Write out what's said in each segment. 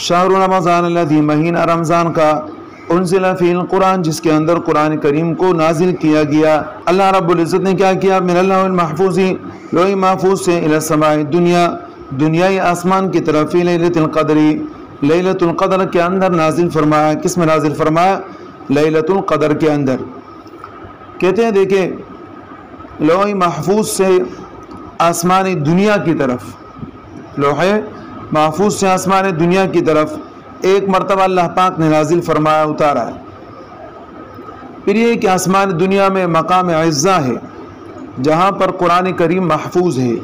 شہر رمضان الذی مہینہ رمضان کا انزل فی القرآن جس کے اندر قرآن کریم کو نازل کیا گیا. اللہ رب العزت نے کیا کیا؟ من اللہ المحفوظ لوح محفوظ سے الی السماء الدنیا دنیای آسمان کی طرف فی لیلۃ القدر لیلۃ القدر کے اندر نازل فرمایا. کس میں نازل فرمایا؟ لیلۃ القدر کے اندر. کہتے ہیں دیکھیں لوح محفوظ سے آسمان دنیا کی طرف لوح محفوظ سے آسمان دنیا کی طرف ایک مرتبہ اللہ پاک نے نازل فرمایا اتارا ہے. پھر یہ کہ آسمان دنیا میں مقام عزہ ہے جہاں پر قرآن کریم محفوظ ہے.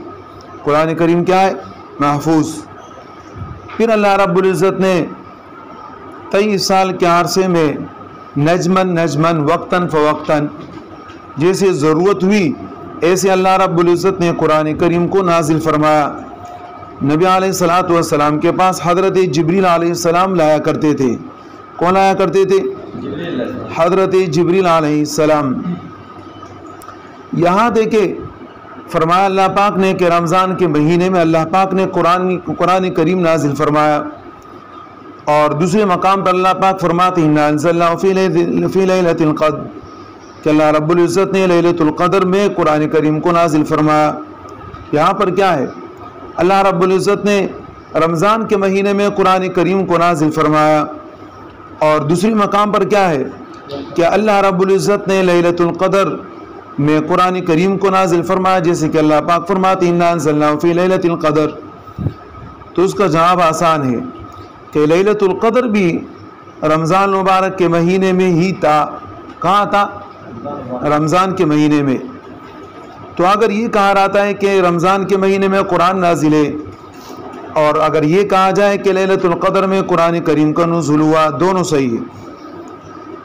قرآن کریم کیا ہے؟ محفوظ. پھر اللہ رب العزت نے 23 سال کے عرصے میں نجمن وقتاً فوقتاً جیسے ضرورت ہوئی ایسے اللہ رب العزت نے قرآن کریم کو نازل فرمایا. نبی علیہ السلام کے پاس حضرت جبریل علیہ السلام لایا کرتے تھے. کون لایا کرتے تھے؟ حضرت جبریل علیہ السلام. یہاں دیکھیں فرمایا اللہ پاک نے کہ رمضان کے مہینے میں اللہ پاک نے قرآن کریم نازل فرمایا. اور دوسرے مقام پر اللہ پاک فرماتے ہیں انا انزلناہ فی لیلۃ القدر کہ اللہ رب العزت نے لیلۃ القدر میں قرآن کریم کو نازل فرمایا. یہاں پر کیا ہے؟ اللہ رب العزت نے رمضان کے مہینے میں قرآن کریم کو نازل فرمایا. اور دوسری مقام پر کیا ہے کہ اللہ رب العزت نے لیلۃ القدر میں قرآن کریم کو نازل فرمایا جیسے کہ اللہ پاک فرماتے ہیں انا انزلناہ فی لیلۃ القدر. تو اس کا جواب آسان ہے کہ لیلۃ القدر بھی رمضان مبارک کے مہینے میں ہی تھا. کہاں تھا؟ رمضان کے مہینے میں. تو اگر یہ کہا جاتا ہے کہ رمضان کے مہینے میں قرآن نازل ہے اور اگر یہ کہا جائے کہ لیلۃ القدر میں قرآن کریم کا نزول ہوا دونوں صحیح ہے.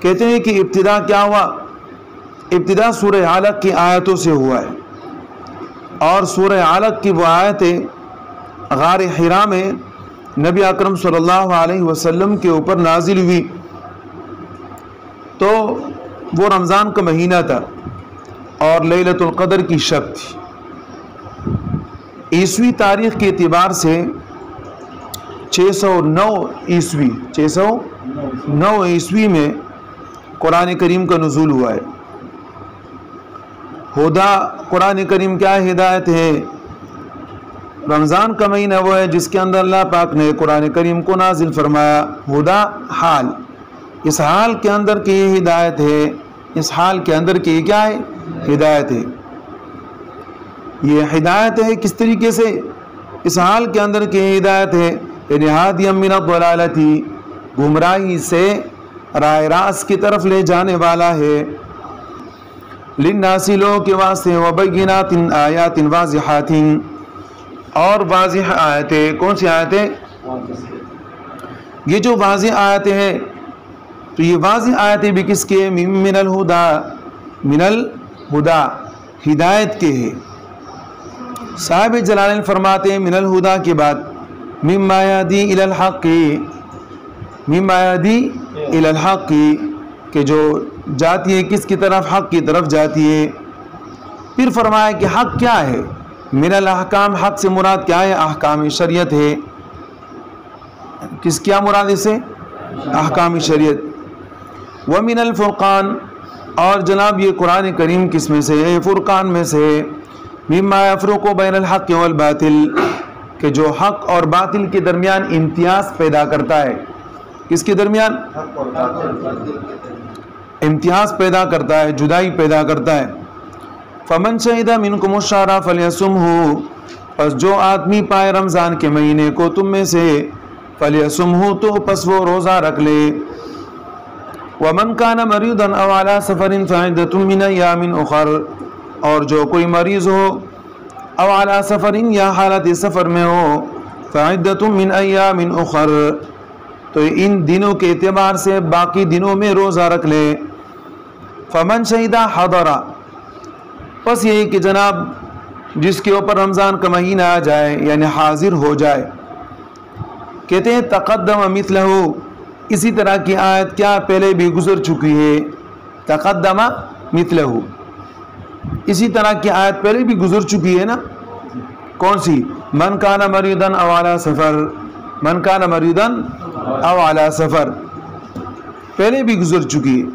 کہتے ہیں کہ ابتدا کیا ہوا؟ ابتدا سورہ علق کی آیتوں سے ہوا ہے اور سورہ علق کی وہ آیتیں غار حرا میں نبی اکرم صلی اللہ علیہ وسلم کے اوپر نازل ہوئی. تو وہ رمضان کا مہینہ تھا اور لیلۃ القدر کی شب تھی. عیسوی تاریخ کے اعتبار سے 609 عیسوی میں قرآن کریم کا نزول ہوا ہے. ہدا قرآن کریم کیا ہدایت ہے؟ رمضان کا مہینہ وہ ہے جس کے اندر اللہ پاک نے قرآن کریم کو نازل فرمایا. ہدا حال، اس حال کے اندر کی یہ ہدایت ہے. اس حال کے اندر کی کیا ہے؟ ہدایت ہے. یہ ہدایت ہے کس طریقے سے؟ اس حال کے اندر کی ہدایت ہے یعنی ہادی من الضلالۃ گمراہی سے راہ راست کی طرف لے جانے والا ہے. للناس لوگوں کے واسطے وبینات آیات واضحات اور واضح آیتیں. کون سی آیتیں؟ یہ جو واضح آیتیں ہیں تو یہ واضح آیتیں بھی کس کے؟ من الہدا ہدایت کے ہیں. صاحب جلالین فرماتے ہیں من الہدا کے بعد مما یہدی الی الحق، مما یہدی الی الحق کہ جو جاتی ہے کس کی طرف؟ حق کی طرف جاتی ہے. پھر فرمایا کہ حق کیا ہے؟ من الاحکام، حق سے مراد کیا ہے؟ احکام شریعت ہے. کس کیا مراد اسے؟ احکام شریعت. ومن الفرقان، اور جناب یہ قرآن کریم کس میں سے ہے؟ فرقان میں سے. مما یفرق بین الحق والباطل کہ جو حق اور باطل کے درمیان امتیاز پیدا کرتا ہے. کس کے درمیان؟ امتیاز پیدا کرتا ہے، جدائی پیدا کرتا ہے. فمن شہد منکم الشہر فلیصمہ، پس جو آدمی پائے رمضان کے مہینے کو تم میں سے، فلیصمہ تو پس وہ روزہ رکھ لے. ومن کان مریضا او علی سفر فعدۃ من ایام اخر، اور جو کوئی مریض ہو او علی سفر یا حالت سفر میں ہو، فعدۃ من ایام اخر تو ان دنوں کے اعتبار سے باقی دنوں میں روزہ رکھ لے. فمن شہدہ حضر، پس یہی کہ جناب جس کے اوپر رمضان کا مہینہ آ جائے یعنی حاضر ہو جائے. کہتے ہیں تقدم مثلہ، اسی طرح کی آیت کیا پہلے بھی گزر چکی ہے. تقدم مثلہ، اسی طرح کی آیت پہلے بھی گزر چکی ہے نا. کون سی؟ من کان مریضا او علی سفر، من کان مریضاً او علی سفر، پہلے بھی گزر چکی ہے.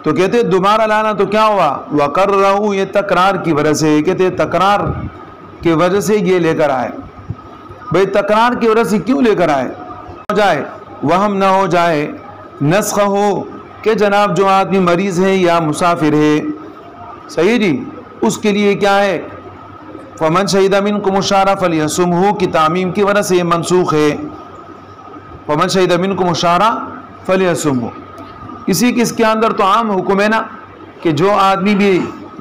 تو کہتے دوبارہ لانا تو کیا ہوا؟ وَقَرَّهُ، یہ تکرار کی وجہ سے، کہتے تکرار کی وجہ سے یہ لے کر آئے. بھئی تکرار کی وجہ سے کیوں لے کر آئے؟ ہو جائے وہم نہ ہو جائے، نسخ ہو کہ جناب جو آدمی مریض ہے یا مسافر ہے، صحیح جی، اس کے لیے کیا ہے؟ فَمَنْ شَهِدَ مِنْكُمُ الشَّهْرَ فَلْيَصُمْهُ کی تعمیم کی وجہ سے یہ منسوخ ہے. فَمَنْ شَهِدَ مِنْكُمُ الشَّهْرَ فَلْيَصُمْهُ، اسی کے اس کے اندر تو عام حکم ہے نا کہ جو آدمی بھی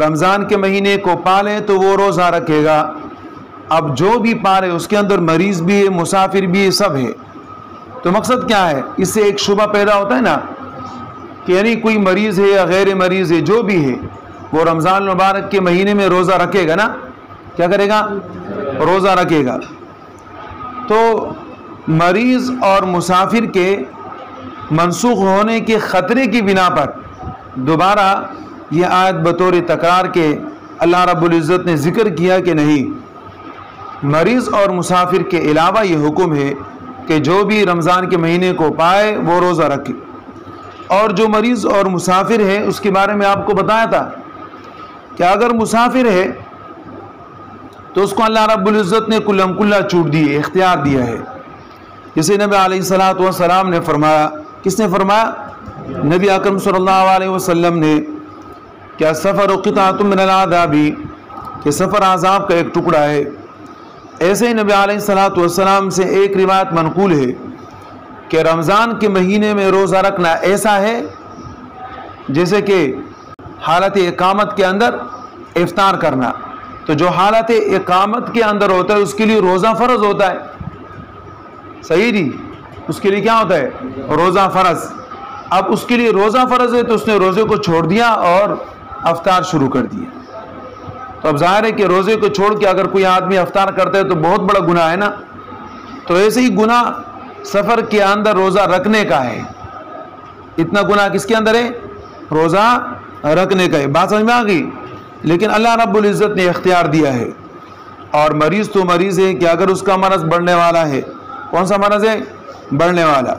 رمضان کے مہینے کو پالے تو وہ روزہ رکھے گا. اب جو بھی پالے اس کے اندر مریض بھی ہے، مسافر بھی ہے، سب ہے. تو مقصد کیا ہے؟ اس سے ایک شبہ پیدا ہوتا ہے نا کہ یعنی کوئی مریض ہے یا غیر مریض ہے، جو بھی ہے وہ رمضان المبارک کے مہینے میں روزہ رکھے گا نا. کیا کرے گا؟ روزہ رکھے گا. تو مریض اور مسافر کے منسوخ ہونے کے خطرے کی بنا پر دوبارہ یہ آیت بطور تکرار کے اللہ رب العزت نے ذکر کیا کہ نہیں، مریض اور مسافر کے علاوہ یہ حکم ہے کہ جو بھی رمضان کے مہینے کو پائے وہ روزہ رکھے. اور جو مریض اور مسافر ہے اس کے بارے میں آپ کو بتایا تھا کہ اگر مسافر ہے تو اس کو اللہ رب العزت نے کلم کلا چھوٹ دی ہے، اختیار دیا ہے. جسے نبی علیہ الصلوۃ والسلام نے فرمایا، کس نے فرمایا؟ نبی اکرم صلی اللہ علیہ وسلم نے، کیا سفر قطعۃ من العذاب، کہ سفر عذاب کا ایک ٹکڑا ہے. ایسے ہی نبی علیہ الصلوۃ والسلام سے ایک روایت منقول ہے کہ رمضان کے مہینے میں روزہ رکھنا ایسا ہے جیسے کہ حالت اقامت کے اندر افطار کرنا. تو جو حالت اقامت کے اندر ہوتا ہے اس کے لیے روزہ فرض ہوتا ہے، صحیح جی، اس کے لیے کیا ہوتا ہے؟ روزہ فرض. اب اس کے لیے روزہ فرض ہے تو اس نے روزے کو چھوڑ دیا اور افطار شروع کر دیا. تو اب ظاہر ہے کہ روزے کو چھوڑ کے اگر کوئی آدمی افطار کرتا ہے تو بہت بڑا گناہ ہے نا. تو ایسے ہی گناہ سفر کے اندر روزہ رکھنے کا ہے. اتنا گناہ کس کے اندر ہے؟ روزہ رکھنے کا ہے. بات سمجھ میں آ گئی؟ لیکن اللہ رب العزت نے اختیار دیا ہے. اور مریض تو مریض ہے کہ اگر اس کا مرض بڑھنے والا ہے، کون سا مرض ہے؟ بڑھنے والا،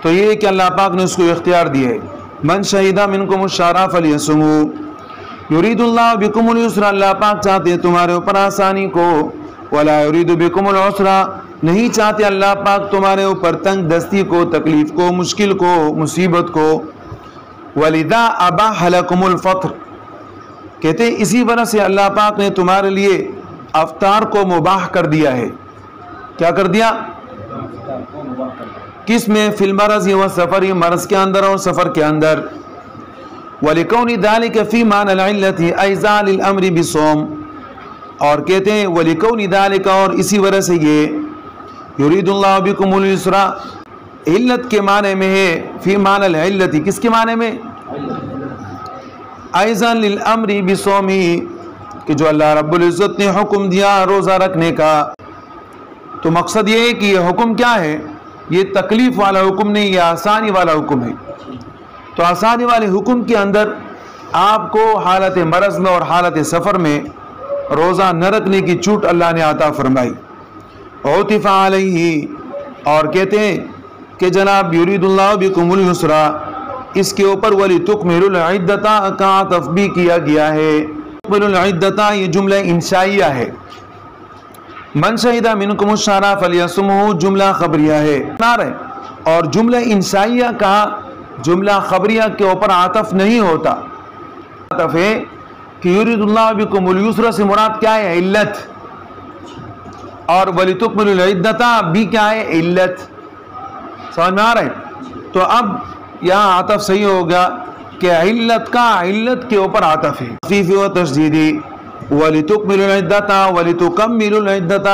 تو یہ کہ اللہ پاک نے اس کو اختیار دیا ہے. من شہید منکم الشہر فلیصموا یرید اللہ بکم اليسر، اللہ پاک چاہتے ہیں تمہارے اوپر آسانی کو، ولا یرید بکم العسر، نہیں چاہتے اللہ پاک تمہارے اوپر تنگ دستی کو، تکلیف کو، مشکل کو، مصیبت کو. ولذا اباح لکم الفطر، کہتے ہیں اسی وجہ سے اللہ پاک نے تمہارے لیے افطار کو مباح کر دیا ہے. کیا کر دیا؟ کس میں؟ فی المرض و سفر، مرض کے اندر اور سفر کے اندر. وَلِكَوْنِ ذَلِكَ فِي مَعْنَى الْعِلَّةِ أَيْزَا لِلْأَمْرِ بِالصَّوْمِ، اور کہتے ہیں وَلِكَوْنِ ذَلِكَ، اور اسی وجہ سے یہ یرید اللہ بکم اليسر علت کے معنی میں ہے، فی معنی العلت، کس کے معنی میں؟ أَيْزَا لِلْأَمْرِ بِالصَّوْمِ، کہ جو اللہ رب العزت نے حکم دیا روزہ رکھنے کا. تو مقصد یہ ہے کہ یہ حکم کیا ہے؟ یہ تکلیف والا حکم نہیں، یہ آسانی والا حکم ہے. تو آسانی والے حکم کے اندر آپ کو حالت مرض میں اور حالت سفر میں روزہ نہ رکھنے کی چھوٹ اللہ نے عطا فرمائی. عطف علیہ، اور کہتے ہیں کہ جناب یرید اللہ بکم اليسر، اس کے اوپر وَلِتُكْمِلُوا الْعِدَّةَ کا عطف بھی کیا گیا ہے. تُكْمِلُوا الْعِدَّةَ یہ جملہ انشائیہ ہے. من شہید منکم الشہر فلیصمہ جملہ خبریہ ہے. اور جملہ انشائیہ کا جملہ خبریہ کے اوپر عطف نہیں ہوتا. عطف ہے کہ یرید اللہ بکم اليسر سے مراد کیا ہے؟ علت. اور وَلِتُكْمِلُوا الْعِدَّةَ بھی کیا ہے؟ علت. سمجھ میں آ رہا ہے؟ تو اب یہاں عطف صحیح ہوگا کہ علت کا علت کے اوپر عطف ہے. خفیف و تشدیدی، وَلِتُكْمِلُوا الْعِدَّةَ وَلِتُكَمِّلُوا الْعِدَّةَ،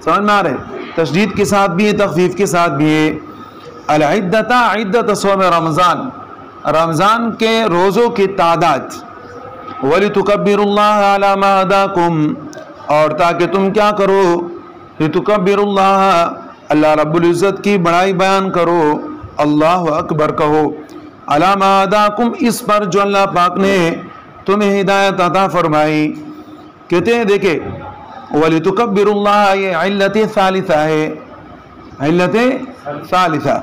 سمجھ میں آ رہا ہے؟ تشدید کے ساتھ بھی ہے، تخفیف کے ساتھ بھی ہے. العدت، عدت صوم رمضان، رمضان کے روزوں کی تعداد. وَلِتُكَبِّرُوا اللَّهَ عَلَى مَا هَدَاكُمْ، اور تاکہ تم کیا کرو؟ لِتُكَبِّرُوا اللَّهَ، اللہ رب العزت کی بڑائی بیان کرو، اللہ اکبر کہو. عَلَى مَا هَدَاكُمْ، اس پر جو اللہ پاک نے تمہیں ہدایت عطا فرمائی. کہتے ہیں دیکھیں وَلِتُكَبِّرُوا اللَّهَ یہ علت ثالثہ ہے. علت ثالثہ،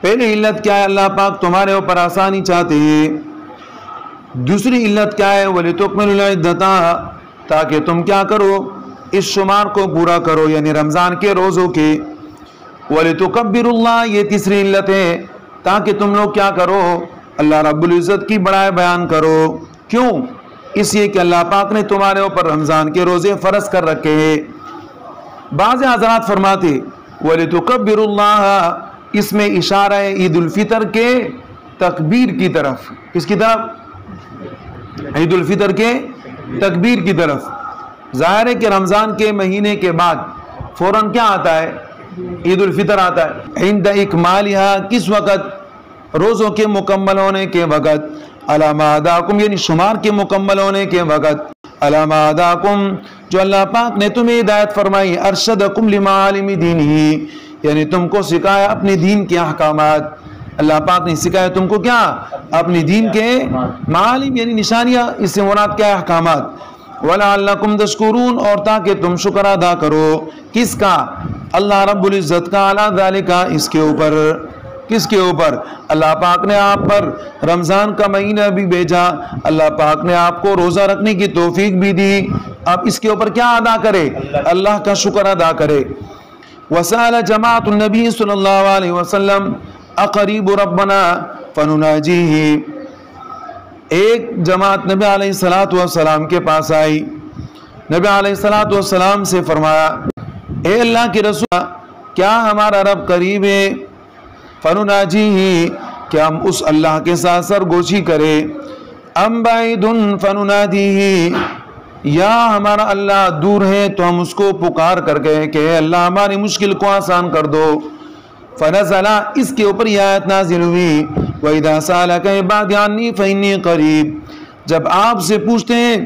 پہلی علت کیا ہے؟ اللہ پاک تمہارے اوپر آسانی چاہتے ہیں۔ دوسری علت کیا ہے؟ وَلِتُكْمِلُوا الْعِدَّةَ، تاکہ تم کیا کرو؟ اس شمار کو پورا کرو، یعنی رمضان کے روزوں کے۔ وَلِتُكَبِّرُوا اللَّهَ، یہ تیسری علت ہے، تاکہ تم لوگ کیا کرو؟ اللہ رب العزت کی بڑائی بیان کرو۔ کیوں؟ اس لیے کہ اللہ پاک نے تمہارے اوپر رمضان کے روزے فرض کر رکھے ہیں۔ بعض حضرات فرماتے وَلِتُكَبِّرُوا اللَّهَ، اس میں اشارہ ہے عید الفطر کے تکبیر کی طرف۔ کس کی طرف؟ عید الفطر کے تکبیر کی طرف۔ ظاہر ہے کہ رمضان کے مہینے کے بعد فوراً کیا آتا ہے؟ عید الفطر آتا ہے۔ عند اکمالها، کس وقت؟ روزوں کے مکمل ہونے کے وقت۔ علی ما ہداکم، یعنی شمار کے مکمل ہونے کے وقت۔ علی ما ہداکم، جو اللہ پاک نے تمہیں ہدایت فرمائی۔ ارشدکم لمعالم دینہ، یعنی تم کو سکھایا اپنے دین کے احکامات۔ اللہ پاک نے سکھایا تم کو کیا؟ اپنے دین کے معالم، یعنی نشانیاں، اس سے مراد کیا ہے؟ احکامات۔ وَلَعَلَّكُمْ تَشْكُرُونَ، اور تاکہ تم شکر ادا کرو۔ کس کا؟ اللہ رب العزت کا۔ عَلَى ذَلِكَ، اس کے اوپر۔ کس کے اوپر؟ اللہ پاک نے آپ پر رمضان کا مہینہ بھی بھیجا، اللہ پاک نے آپ کو روزہ رکھنے کی توفیق بھی دی، آپ اس کے اوپر کیا ادا کرے؟ اللہ کا شکر ادا کرے۔ وَسَأَلَ جَمَاعَةُ النَّبِيِّ صلی اللہ علیہ وسلم اقریب ربنا فنناجیہ، ایک جماعت نبی علیہ السلام کے پاس آئی، نبی علیہ السلام سے فرمایا اے اللہ کے رسول، کیا ہمارا رب قریب ہے؟ فنناجیہ، کیا ہم اس اللہ کے ساتھ سرگوشی کرے؟ ام بعید فننادیہ، یا ہمارا اللہ دور ہے تو ہم اس کو پکار کر کے کہ اے اللہ ہماری مشکل کو آسان کر دو۔ فنزل، اس کے اوپر یہ آیت نازل ہوئی وَإِذَا سَأَلَكَ عِبَادِي عَنِّي فَإِنِّي قَرِيب، جب آپ سے پوچھتے ہیں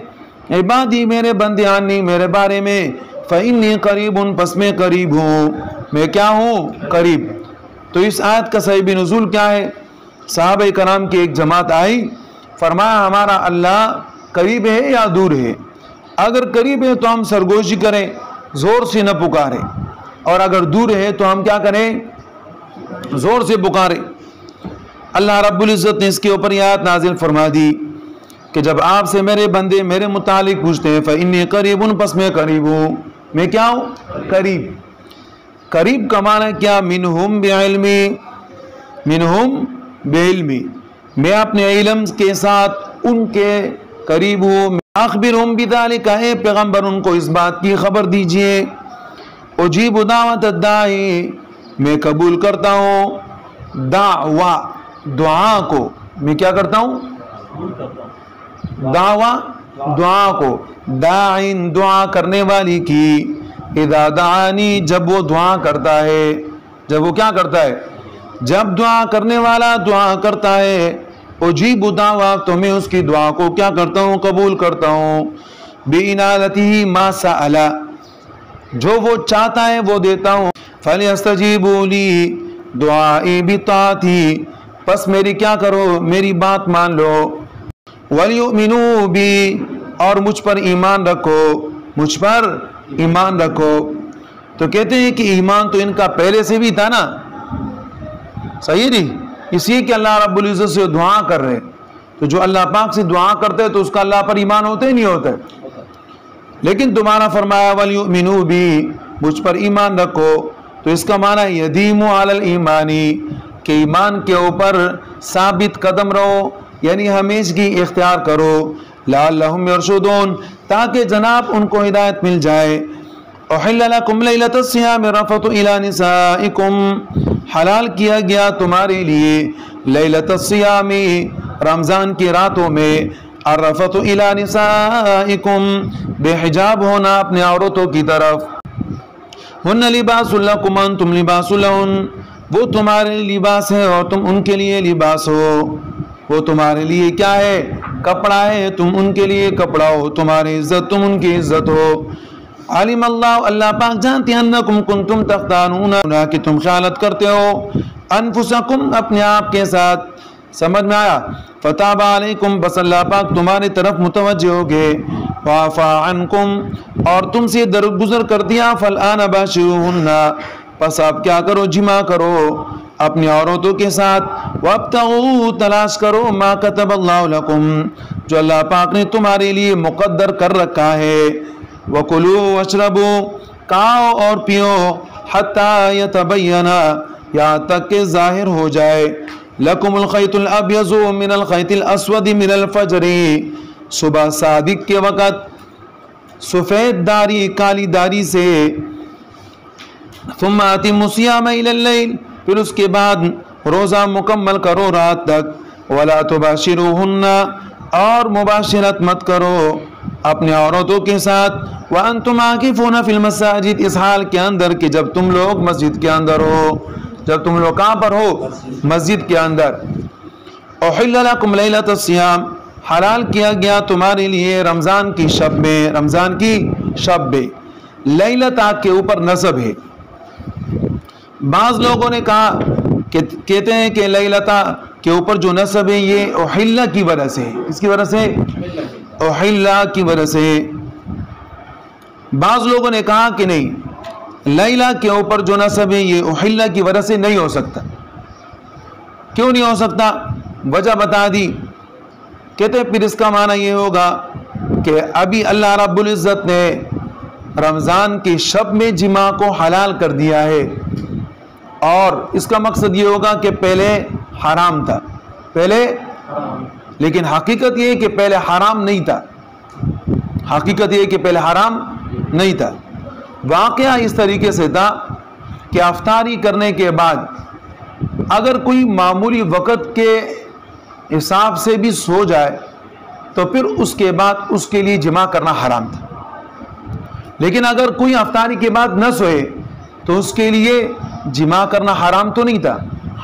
عبادی میرے بندے عنی میرے بارے میں، فَإِنِّي قَرِيبٌ، پس میں قریب ہوں، میں کیا ہوں؟ قریب۔ تو اس آیت کا سبب نزول کیا ہے؟ صحابہ کرام کی ایک جماعت آئی، فرمایا ہمارا اللہ قریب ہے یا دور ہے؟ اگر قریب ہے تو ہم سرگوشی کریں، زور سے نہ پکاریں، اور اگر دور ہے تو ہم کیا کریں؟ زور سے پکاریں۔ اللہ رب العزت نے اس کے اوپر یہ آیت نازل فرما دی کہ جب آپ سے میرے بندے میرے متعلق پوچھتے ہیں فإنی قریب، پس میں قریب ہوں، میں کیا ہوں؟ قریب۔ قریب کا معنی کیا؟ منہم بعلمی، منہم بعلمی، میں اپنے علم کے ساتھ ان کے قریب ہوں۔ اخبرہم بذالک، اے پیغمبر ان کو اس بات کی خبر دیجئے۔ اجیب دعوت الداعی، میں قبول کرتا ہوں دعوی، دعا کو، میں کیا کرتا ہوں؟ دعوی، دعا کو، داعین، دعا کرنے والی کی، اذا دعانی، جب وہ دعا کرتا ہے، جب وہ کیا کرتا ہے؟ جب دعا کرنے والا دعا کرتا ہے، اجیب دعوی، تو میں اس کی دعا کو کیا کرتا ہوں؟ قبول کرتا ہوں۔ بِإِنَالَتِهِ مَا سَأَلَ، جو وہ چاہتا ہے وہ دیتا ہوں۔ فَلْيَسْتَجِيبُوا لِي، دعائی بِطَاعَتِي، پس میری کیا کرو؟ میری بات مان لو۔ وَلْيُؤْمِنُوا بِي، اور مجھ پر ایمان رکھو، مجھ پر ایمان رکھو۔ تو کہتے ہیں کہ ایمان تو ان کا پہلے سے بھی تھا نا، صحیح نہیں؟ اس لیے کہ اللہ رب العزت سے دعا کر رہے، تو جو اللہ پاک سے دعا کرتے تو اس کا اللہ پر ایمان ہوتا ہی نہیں ہوتا، لیکن تمہارا فرمایا وَلْيُؤْمِنُوا بِي، مجھ پر ایمان رکھو، تو اس کا معنی یدیم علی الایمانی، کہ ایمان کے اوپر ثابت قدم رہو، یعنی ہمیشگی اختیار کرو، لعلہم یرشدون، تاکہ جناب ان کو ہدایت مل جائے۔ احل لکم لیلۃ الصیام الرفث الی نسائکم، حلال کیا گیا تمہارے لیے لیلۃ الصیام، رمضان کی راتوں میں، الرفث الی نسائکم، بے حجاب ہونا اپنے عورتوں کی طرف، ہن لباس لکم انتم لباس لہن، وہ تمہارے لباس ہے اور تم ان کے لیے لباس ہو، وہ تمہارے لیے کیا ہے؟ کپڑا ہے، تم ان کے لیے کپڑا ہو، تمہاری عزت تم ان کی عزت ہو۔ علم اللہ، اللہ پاک جانتے ہیں، انکم کنتم تختانون، کہ تم خیانت کرتے ہو، انفسکم، اپنے آپ کے ساتھ، سمجھ میں آیا؟ فتاب علیکم، بس اللہ پاک تمہاری طرف متوجہ ہو گئے، وعفا عنکم، اور تم سے درگزر کر دیا، فالآن باشروہن، پس آپ کیا کرو؟ جمع کرو اپنی عورتوں کے ساتھ. وابتغوا تلاش کرو ما کتب اللہ لکم جو اللہ پاک نے تمہارے لیے مقدر کر رکھا ہے. وکلوا واشربوا کھاؤ اور پیو حتی یتبین یہاں تک کہ ظاہر ہو جائے لکم الخیط الابیض من الخیط الاسود من الفجر صبح صادق کے وقت سفید داری کالی داری سے. ثم اتموا الصیام الی اللیل پھر اس کے بعد روزہ مکمل کرو رات تک. ولا تباشروہن اور مباشرت مت کرو اپنے عورتوں کے ساتھ. وانتم عاکفون فی المساجد اس حال کے اندر کہ جب تم لوگ مسجد کے اندر ہو. جب تم لوگ کہاں پر ہو؟ مسجد کے اندر. احل لکم لیلۃ الصیام حلال کیا گیا تمہارے لیے رمضان کی شب میں. رمضان کی شب میں لیلۃ کے اوپر نصب ہے. بعض لوگوں نے کہا کہتے ہیں کہ لیلۃ کے اوپر جو نصب ہے یہ احل کی وجہ سے. اس کی وجہ سے احل کی وجہ سے. بعض لوگوں نے کہا کہ نہیں لیلہ کے اوپر جو نصب ہے یہ احل کی وجہ سے نہیں ہو سکتا. کیوں نہیں ہو سکتا؟ وجہ بتا دی. کہتے ہیں پھر اس کا معنی یہ ہوگا کہ ابھی اللہ رب العزت نے رمضان کی شب میں جماع کو حلال کر دیا ہے اور اس کا مقصد یہ ہوگا کہ پہلے حرام تھا. پہلے لیکن حقیقت یہ ہے کہ پہلے حرام نہیں تھا. حقیقت یہ ہے کہ پہلے حرام نہیں تھا. واقعہ اس طریقے سے تھا کہ افطاری کرنے کے بعد اگر کوئی معمولی وقت کے حساب سے بھی سو جائے تو پھر اس کے بعد اس کے لیے جماع کرنا حرام تھا. لیکن اگر کوئی افطاری کے بعد نہ سوئے تو اس کے لیے جماع کرنا حرام تو نہیں تھا،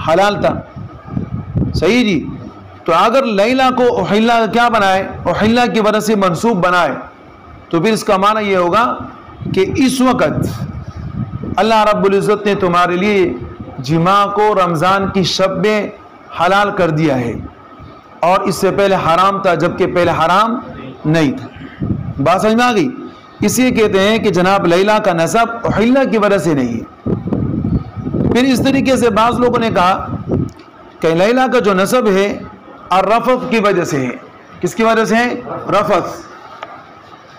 حلال تھا. صحیح جی. تو اگر لیلہ کو احلہ کیا بنائے؟ احلہ کی وجہ سے منسوب بنائے تو پھر اس کا معنی یہ ہوگا کہ اس وقت اللہ رب العزت نے تمہارے لیے جماع کو رمضان کی شب میں حلال کر دیا ہے اور اس سے پہلے حرام تھا جبکہ پہلے حرام نہیں تھا. بات سمجھ میں آ گئی؟ اسی کہتے ہیں کہ جناب لیلہ کا نسب احلہ کی وجہ سے نہیں ہے. پھر اس طریقے سے بعض لوگوں نے کہا کہ لیلہ کا جو نسب ہے الرفث کی وجہ سے ہے. کس کی وجہ سے ہے؟ رفث.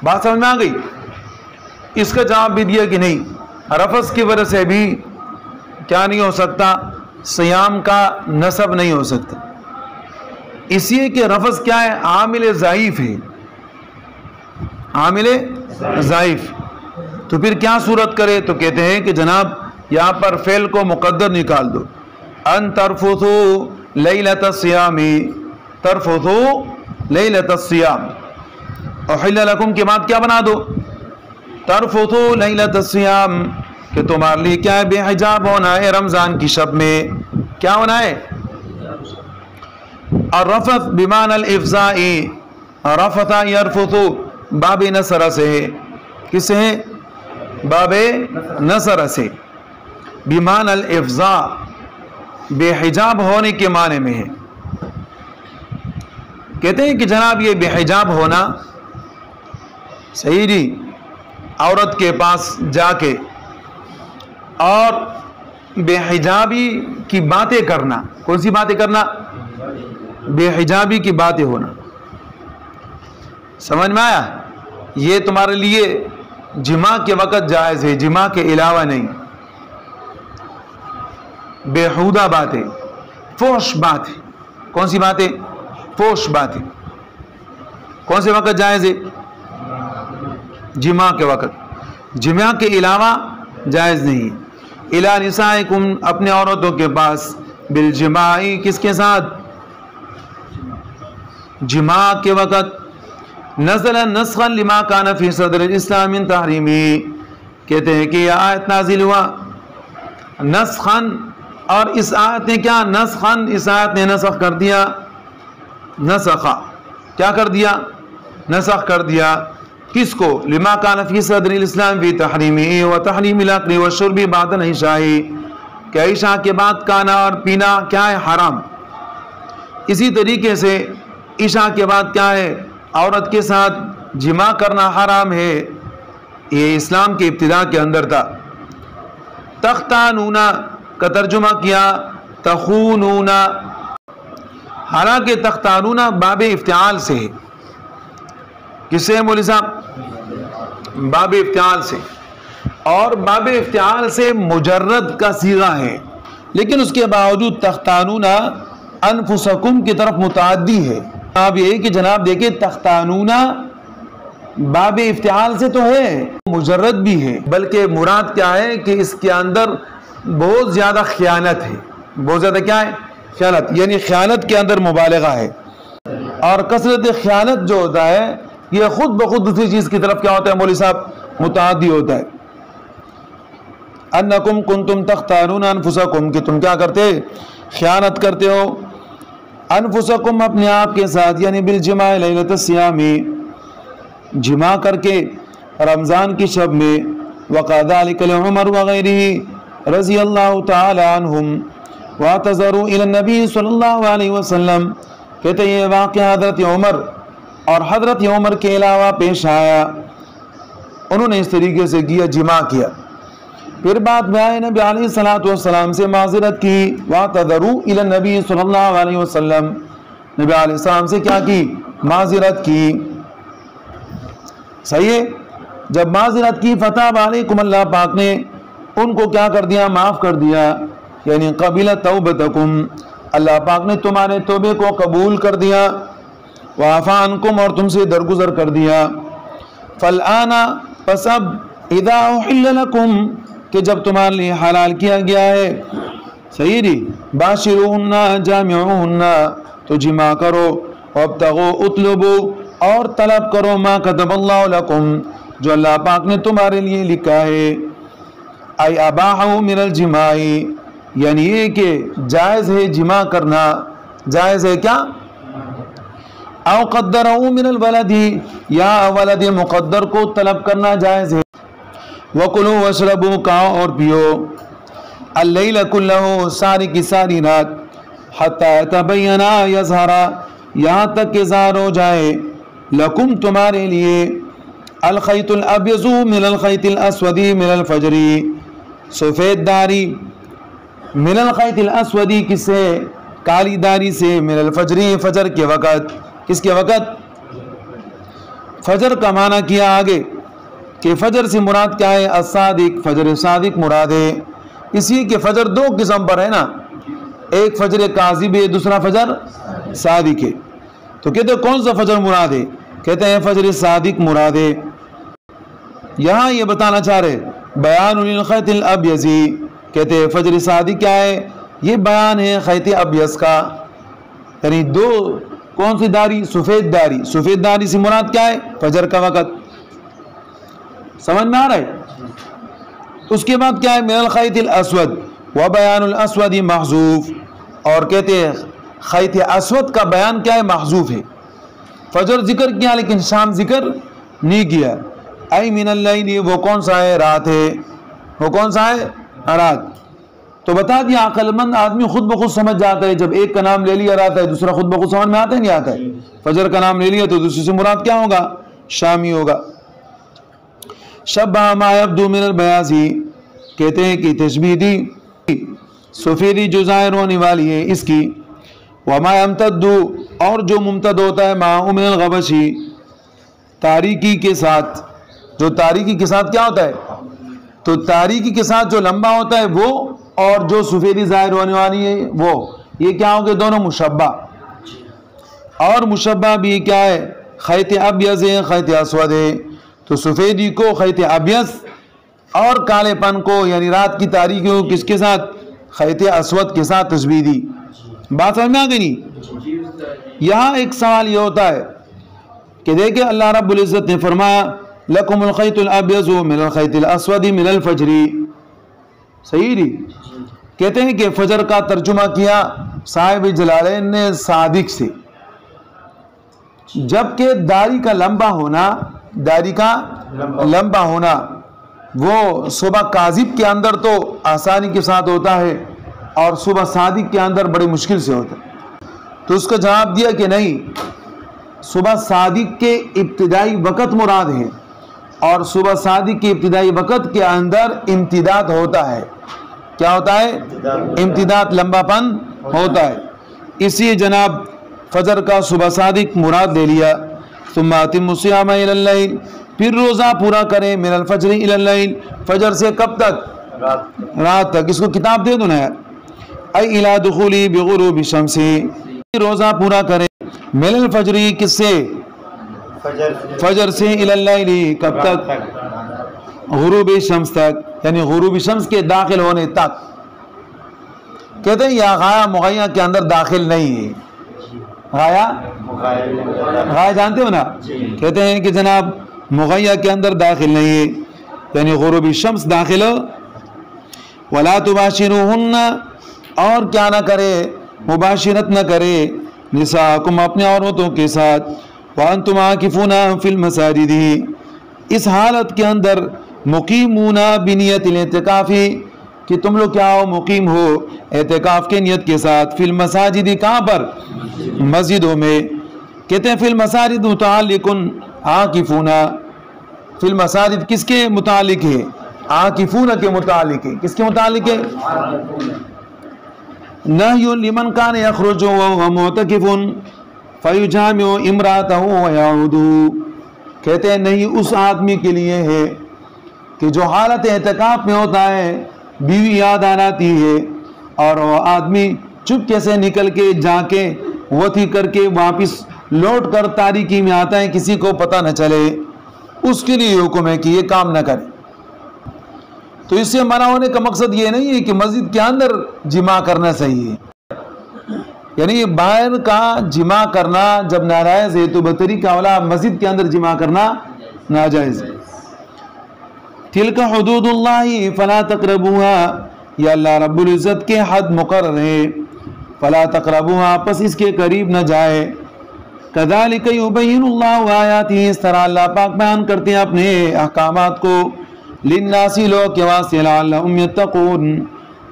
بات سمجھ میں آ گئی؟ اس کا جواب بھی دیا کہ نہیں رفث کی وجہ سے بھی کیا نہیں ہو سکتا؟ صیام کا نسب نہیں ہو سکتا. اس لیے کہ رفث کیا ہے؟ عامل ضعیف ہے. عامل ضعیف. تو پھر کیا صورت کرے؟ تو کہتے ہیں کہ جناب یہاں پر فعل کو مقدر نکال دو. ان ترفثوا لیلۃ الصیام. ترفثوا لیلۃ الصیام. احل لکم کے بعد کیا بنا دو؟ ترفثوا لیلۃ الصیام کہ تمہارے لیے کیا ہے؟ بے حجاب ہونا ہے رمضان کی شب میں. کیا ہونا ہے؟ الرفث بمعنى الافزاء. رفث يرفث باب نصر سے ہے. کس سے ہے؟ باب نصر سے. بمعنى الافزاء بے حجاب ہونے کے معنی میں ہے. کہتے ہیں کہ جناب یہ بے حجاب ہونا صحیح جی عورت کے پاس جا کے اور بے حجابی کی باتیں کرنا. کون سی باتیں کرنا؟ بے حجابی کی باتیں ہونا. سمجھ میں آیا؟ یہ تمہارے لیے جماع کے وقت جائز ہے، جماع کے علاوہ نہیں. بےہودہ باتیں، فحش باتیں. کون سی باتیں؟ فحش باتیں. کون سے وقت جائز ہے؟ جماع کے وقت. جماع کے علاوہ جائز نہیں. الی نسائکم اپنے عورتوں کے پاس بالجماع کس کے ساتھ؟ جماع کے وقت. نزل نسخا لما کان فی صدر الاسلام من تحریمی. کہتے ہیں کہ یہ آیت نازل ہوا نسخا اور اس آیت نے کیا؟ نسخا اس آیت نے نسخ کر دیا. نسخا کیا کر دیا؟ نسخ کر دیا. کس کو؟ لما کان فی صدر الاسلام فی تحریمی و تحریم الاکل والشرب بعد العشاء کہ عشاء کے بعد کھانا اور پینا کیا ہے؟ حرام. اسی طریقے سے عشاء کے بعد کیا ہے؟ عورت کے ساتھ جماع کرنا حرام ہے. یہ اسلام کی ابتدا کے اندر تھا. تختانونا کا ترجمہ کیا تخونونا، حالانکہ تختانونا باب افتعال سے ہے. کس سے مولوی صاحب؟ باب افتعال سے، اور باب افتعال سے مجرد کا صیغہ ہے، لیکن اس کے باوجود تختانونا انفسکم کی طرف متعدی ہے. اب یہ کہ جناب دیکھیں تختانونا باب افتعال سے تو ہے، مجرد بھی ہے، بلکہ مراد کیا ہے کہ اس کے اندر بہت زیادہ خیانت ہے. بہت زیادہ کیا ہے؟ خیانت، یعنی خیانت کے اندر مبالغہ ہے. اور کثرت خیانت جو ہوتا ہے یہ خود بخود دوسری چیز کی طرف کیا ہوتا ہے مولوی صاحب؟ متعدی ہوتا ہے. انکم کنتم تختانون انفسکم، کہ تم کیا کرتے؟ خیانت کرتے ہو. انفسکم اپنے آپ کے ساتھ، یعنی بالجماع لیلۃ الصیام، جماع کر کے رمضان کی شب میں. وقذلک لعمر وغیرہ رضی اللہ تعالی عنہم واعتذروا الی النبی صلی اللہ علیہ وسلم. کہتے ہیں یہ واقعہ حضرت عمر اور حضرت عمر کے علاوہ پیش آیا، انہوں نے اس طریقے سے کیا، جماع کیا. پھر بعد میں آئے نبی علیہ السلام سے معذرت کی. واعتذروا الی النبی صلی اللہ علیہ وسلم، نبی علیہ السلام سے کیا کی؟ معذرت کی. صحیح ہے. جب معذرت کی فتاب علیکم، اللہ پاک نے ان کو کیا کر دیا؟ معاف کر دیا. یعنی قبل توبتکم، اللہ پاک نے تمہارے توبے کو قبول کر دیا. وعفا عنکم، اور تم سے درگزر کر دیا. فالآن، پس اب، اذا احل لکم، کہ جب تمہارے لیے حلال کیا گیا ہے، صحیح جی، باشروہن، جامعوہن، تو جماع کرو. وابتغوا، اطلبوا، اور طلب کرو، ما کتب اللہ لکم، جو اللہ پاک نے تمہارے لیے لکھا ہے. ای اباحہ من الجماع، یعنی یہ کہ جائز ہے جماع کرنا. جائز ہے کیا؟ او قدرہ من الولد، یا ولد مقدر کو طلب کرنا جائز ہے. وَقُلُوا وَاشْرَبُوا، کھاؤ اور پیو. اللیل کلہ، ساری کی ساری رات. حتی یتبین، یظہر، یہاں تک کہ ظاہر ہو جائے. لکم، تمہارے لیے. الخیط الابیض من الخیط الاسود من الفجر، سفید داری. من الخیط الاسود، کس سے؟ کالی داری سے. من الفجر، فجر کے وقت. کس کے وقت؟ فجر کا معنی کیا آگے کہ فجر سے مراد کیا ہے؟ الصادق، فجر صادق مراد ہے. اسی کہ فجر دو قسم پر ہے نا، ایک فجر کاذب ہے، دوسرا فجر صادق ہے. تو کہتے ہیں کون سا فجر مراد ہے؟ کہتے ہیں فجر صادق مراد ہے. یہاں یہ بتانا چاہ رہے بیان للخیط الابیض، کہتے ہیں فجر صادق کیا ہے؟ یہ بیان ہے خیط ابیض کا، یعنی دو کون سی داری؟ سفید داری. سفید داری سے مراد کیا ہے؟ فجر کا وقت. سمجھ میں آ رہا ہے؟ اس کے بعد کیا ہے؟ من الخیط الاسود، وبیان الاسود محذوف، اور کہتے ہیں خیط اسود کا بیان کیا ہے؟ محذوف ہے. فجر ذکر کیا لیکن شام ذکر نہیں کیا. ای من اللیل، وہ کون سا ہے؟ رات ہے. وہ کون سا ہے؟ رات. تو بتا دیا عقل مند آدمی خود بخود سمجھ جاتا ہے، جب ایک کا نام لے لیا رات ہے، دوسرا خود بخود سمجھ میں آتا ہے نہیں آتا ہے؟ فجر کا نام لے لیا تو دوسری سے مراد کیا ہوگا؟ شامی ہوگا. شبہ ما یبدو من البیاض، کہتے ہیں کہ تشبیہ دی سفیدی جو ظاہر ہونے والی ہے اس کی. وما یمتد، اور جو ممتد ہوتا ہے، معه من الغبش، تاریکی کے ساتھ. جو تاریکی کے ساتھ کیا ہوتا ہے؟ تو تاریکی کے ساتھ جو لمبا ہوتا ہے وہ، اور جو سفیدی ظاہر ہونے والی ہے وہ، یہ کیا ہوں گے؟ دونوں مشبہ. اور مشبہ بھی کیا ہے؟ خیط ابیض ہے، خیط اسود ہے. تو سفیدی کو خیط ابیض، اور کالے پن کو یعنی رات کی تاریکی کو کس کے ساتھ؟ خیط اسود کے ساتھ تشبیہ دی. بات سمجھ میں آ گئی نہیں؟ یہاں ایک سوال یہ ہوتا ہے کہ دیکھیں اللہ رب العزت نے فرمایا لکم الخیط الابیض من الخیط الاسود من الفجر. صحیح جی. کہتے ہیں کہ فجر کا ترجمہ کیا صاحب جلالین نے صادق سے، جبکہ داری کا لمبا ہونا، داری کا لمبا ہونا وہ صبح کاذب کے اندر تو آسانی کے ساتھ ہوتا ہے، اور صبح صادق کے اندر بڑی مشکل سے ہوتا ہے. تو اس کا جواب دیا کہ نہیں، صبح صادق کے ابتدائی وقت مراد ہے، اور صبح صادق کے ابتدائی وقت کے اندر امتداد ہوتا ہے. کیا ہوتا ہے؟ امتداد، لمبا پن ہوتا ہے. اسی جناب فجر کا صبح صادق مراد لے لیا. ثم اتم الصيام الى الليل، پھر روزہ پورا کریں من الفجر الى الليل، فجر سے کب تک؟ رات تک. اس کو کتاب دے دو نا یار. ای الى دخول بغروب الشمس، روزہ پورا کریں من الفجر، کس سے؟ فجر سے الى الليل، کب تک؟ غروب شمس تک، یعنی غروب شمس کے داخل ہونے تک. کہتے ہیں یہ غایہ مغیّہ کے اندر داخل نہیں ہے. غایہ جانتے ہو نا؟ کہتے ہیں کہ جناب مغیّہ کے اندر داخل نہیں ہے، یعنی غروب شمس داخل ہو. وَلَا تُبَاشِرُوهُنَّ، اور کیا نہ کرے؟ مباشرت نہ کرے نساءکم، اپنے عورتوں کے ساتھ. وَأَنْتُمْ عَاكِفُونَ فِي الْمَسَاجِدِ، اس حالت کے اندر مقیمون بنیت الاعتکاف، کہ تم لوگ کیا ہو؟ مقیم ہو اعتکاف کے نیت کے ساتھ. فی المساجد، کہاں پر؟ مسجدوں میں. کہتے ہیں فی المساجد متعلق عاکفون، فی المساجد کس کے متعلق ہے؟ عاکفون کے متعلق ہے. کس کے متعلق ہے؟ نہی لمن کان یخرج وهو معتکف فیجامع امرأته ویعود، کہتے ہیں نہیں اس آدمی کے لیے ہے کہ جو حالت اعتکاف میں ہوتا ہے، بیوی یاد آتی ہے اور وہ آدمی چپکے سے نکل کے جا کے وطی کر کے واپس لوٹ کر تاریکی میں آتا ہے، کسی کو پتہ نہ چلے، اس کے لیے حکم ہے کہ یہ کام نہ کرے. تو اس سے منع ہونے کا مقصد یہ نہیں ہے کہ مسجد کے اندر جماع کرنا صحیح ہے، یعنی باہر کا جماع کرنا جب ناجائز ہے تو بطریق اولا مسجد کے اندر جماع کرنا ناجائز ہے. تلک حدود اللہ فلا تقربوها، یا اللہ رب العزت کے حد مقرر ہے. فلا تقربوها، پس اس کے قریب نہ جائے. کذالک یبین اللہ آیاتہ، اس طرح اللہ پاک بیان کرتے ہیں اپنے احکامات کو. للناس، لوگ کے واسطے، لعلہم یتقون،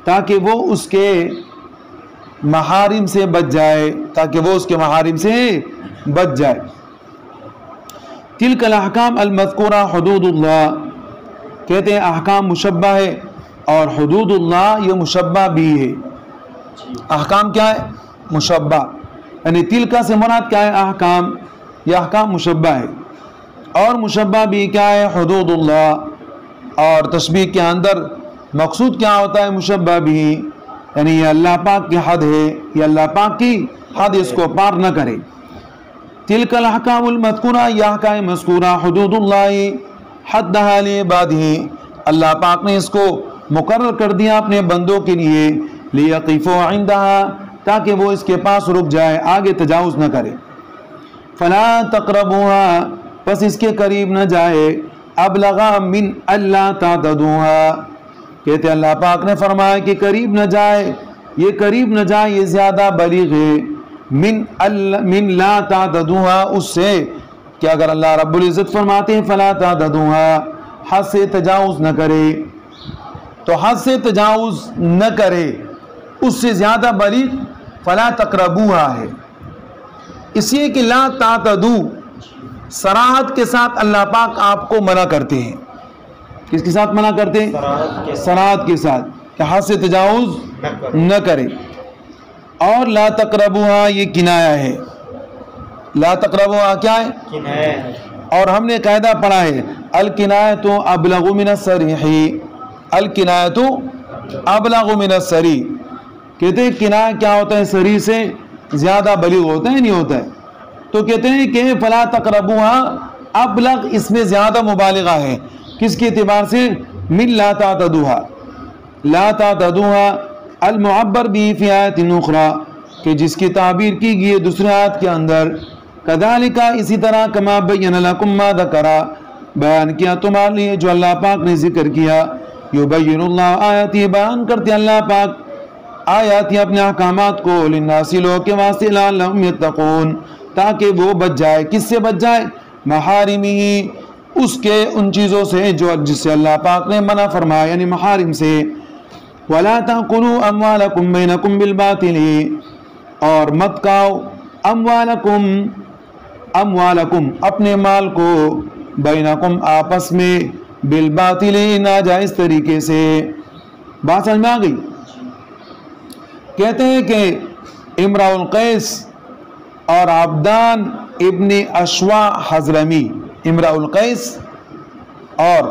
تاکہ وہ اس کے محارم سے بچ جائے، تاکہ وہ اس کے محارم سے بچ جائے. تلک الاحکام المذکورہ حدود اللہ، کہتے ہیں احکام مشبہ ہے اور حدود اللہ یہ مشبہ بھی ہے. احکام کیا ہے؟ مشبہ. یعنی تلکا سے مراد کیا ہے؟ احکام. یہ احکام مشبہ ہے اور مشبہ بھی کیا ہے؟ حدود اللہ. اور تشبیہ کے اندر مقصود کیا ہوتا ہے؟ مشبہ بھی، یعنی یہ اللہ پاک کی حد ہے، یہ اللہ پاک کی حد، اس کو پار نہ کرے. تلک الاحکام المذکورہ، یہ احکام مذکورہ، حدود اللہ حدھا لعبادہ، اللہ پاک نے اس کو مقرر کر دیا اپنے بندوں کے لیے. لیقفوا عندہا، تاکہ وہ اس کے پاس رک جائے، آگے تجاوز نہ کرے. فلا تقربوها، پس اس کے قریب نہ جائے. ابلغ من اللہ تعتدوها، کہتے اللہ پاک نے فرمایا کہ قریب نہ جائے، یہ قریب نہ جائے یہ زیادہ بلیغ ہے. من لا تعتدوها، اس سے کہ اگر اللہ رب العزت فرماتے ہیں فلا تعتدوها، حد سے تجاوز نہ کرے، تو حد سے تجاوز نہ کرے، اس سے زیادہ بلیغ فلا تقربوها ہے. اس لیے کہ لا تعتدو صراحت کے ساتھ اللہ پاک آپ کو منع کرتے ہیں. کس کے ساتھ منع کرتے ہیں؟ صراحت کے ساتھ، کہ حد سے تجاوز نہ کرے. اور لا تقربوها یہ کنایہ ہے. لا تقربوها کیا ہے؟ کنایہ. اور ہم نے قاعدہ پڑھا ہے الکنایۃ ابلغ من الصریح، الکنایۃ ابلغ من الصریح. کہتے ہیں کنایہ کیا ہوتا ہے؟ صریح سے زیادہ بلیغ ہوتا ہے، نہیں ہوتا ہے. تو کہتے ہیں کہ فلا تقربوها ابلغ، اس میں زیادہ مبالغہ ہے. کس کے اعتبار سے؟ من لا تعتدوها، لا تعتدوها المعبر بھی فی آیت اخری، کہ جس کی تعبیر کی گئی دوسری آیت کے اندر. کذالک، اسی طرح، کما بین لکم ما ذکر، بیان کیا تمہارے لیے جو اللہ پاک نے ذکر کیا. یبین اللہ آیاتی، بیان کرتے اللہ پاک آیاتی اپنے احکامات کو. للناس، لوگوں کے واسطے، لعلہم یتقون، تاکہ وہ بچ جائے. کس سے بچ جائے؟ محارمہ، اس کے ان چیزوں سے جو جس سے اللہ پاک نے منع فرمایا، یعنی محارم سے. ولا تاکلوا اموالکم بینکم بالباطل، اور مت کھاؤ اموالکم، اموالکم اپنے مال کو بینکم آپس میں بالباطل ناجائز طریقے سے. بات سمجھ میں آ گئی؟ کہتے ہیں کہ امرؤ القیس اور عبدان ابن اشوا حضرمی، امرؤ القیس اور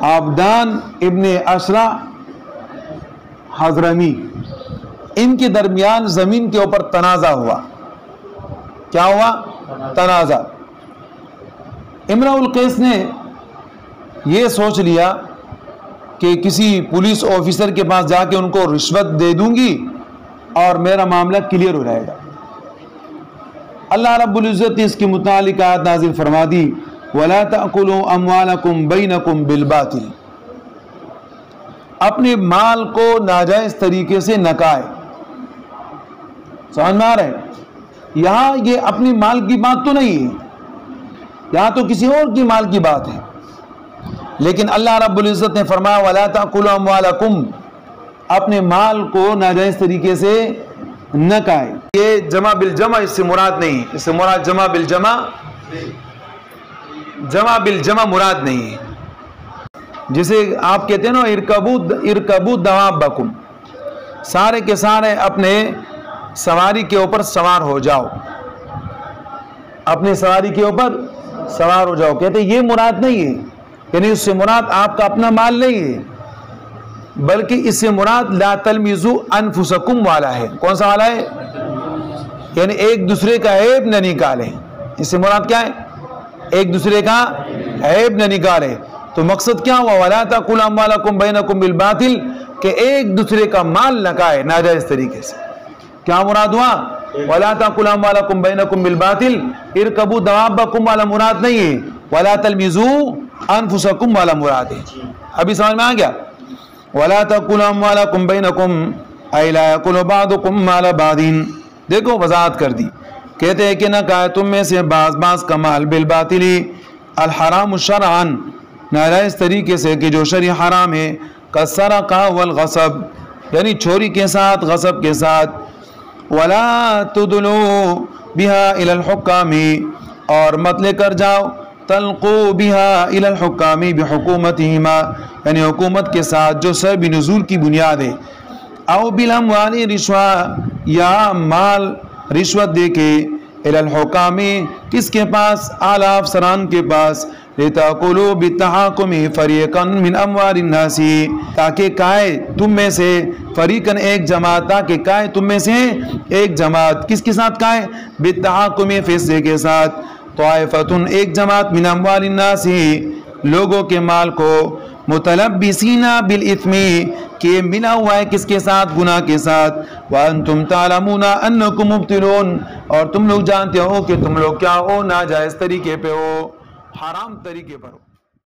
عبدان ابن اشرا حضرمی، ان کے درمیان زمین کے اوپر تنازع ہوا. کیا ہوا؟ تنازع. امرؤ القیس نے یہ سوچ لیا کہ کسی پولیس آفیسر کے پاس جا کے ان کو رشوت دے دوں گی اور میرا معاملہ کلیئر ہو جائے گا. اللہ رب العزت نے اس کے متعلق آیت نازل فرما دی وَلَا تَأْكُلُوا أَمْوَالَكُمْ بَيْنَكُمْ بِالْبَاطِلِ، اپنے مال کو ناجائز طریقے سے نہ کھائے. سمجھ میں آ رہا ہے؟ یہاں یہ اپنی مال کی بات تو نہیں ہے، یہاں تو کسی اور کی مال کی بات ہے. لیکن اللہ رب العزت نے فرمایا وَلَا تَأْكُلُوا أَمْوَالَكُمْ، اپنے مال کو ناجائز طریقے سے نہ کھائے. یہ جمع بالجمع اس سے مراد نہیں، اس سے مراد جمع بالجمع مراد نہیں ہے. جسے آپ کہتے ہیں نا ارکبوا دوابکم، سارے کے سارے اپنے سواری کے اوپر سوار ہو جاؤ، اپنے سواری کے اوپر سوار ہو جاؤ. کہتے ہیں یہ مراد نہیں ہے، یعنی اس سے مراد آپ کا اپنا مال نہیں ہے، بلکہ اس سے مراد لا تلمزوا انفسکم والا ہے. کون سا والا ہے؟ یعنی ایک دوسرے کا عیب نہ نکالیں. اس سے مراد کیا ہے؟ ایک دوسرے کا عیب نہ نکالے. تو مقصد کیا ہوا؟ وَلَا تَأْكُلُوا أَمْوَالَكُمْ بَيْنَكُمْ بِالْبَاطِلِ، کہ ایک دوسرے کا مال نہ کھائے ناجائز طریقے سے. کیا مراد ہوا؟ وَلَا تَأْكُلُوا أَمْوَالَكُمْ بَيْنَكُمْ بِالْبَاطِلِ، ارْكَبُوا دَوَابَّكُمْ والا مراد نہیں ہے، وَلَا تَلْمِزُوا أَنفُسَكُمْ والا مراد ہے. ابھی سمجھ میں آ گیا؟ وَلَا تَأْكُلُوا أَمْوَالَكُمْ بَيْنَكُمْ أَيْ لَا يَأْكُلُ بَعْضُكُمْ مَالَ بَعْضٍ. دیکھو وضاحت کر دی. کہتے ہیں کہ نہ کھائے تم میں سے بعض کا مال بالباطل، الحرام شرعاً، ناجائز طریقے سے کہ جو شرع حرام ہے، کالسرقہ والغصب، یعنی چوری کے ساتھ، غصب کے ساتھ. وَلَا تُدْلُوا بِهَا إِلَى الْحُكَّامِ، اور مت لے کر جاؤ تلقوا بها الى الحکام بحکومتہما، یعنی حکومت کے ساتھ جو سبب نزول کی بنیاد ہے. او بالاموال رشوہ، یا مال رشوت دے کے الى الحکام، کس کے پاس؟ اعلیٰ افسران کے پاس. لتاکلوا بالتحاکم فریقا من اموال الناس، تاکہ کھائے تم میں سے فریقاً ایک جماعت، تاکہ کھائے تم میں سے ایک جماعت. کس کے ساتھ کھائے؟ بالتحاکم، فیصلے کے ساتھ. طائفتن، ایک جماعت، من اموال الناس، لوگوں کے مال کو، متلبسین بالاثم، کہ ملا ہوا ہے کس کے ساتھ؟ گناہ کے ساتھ. وانتم تعلمون انکم مبتلون، اور تم لوگ جانتے ہو کہ تم لوگ کیا ہو؟ ناجائز طریقے پہ ہو، حرام طریقے پر ہو.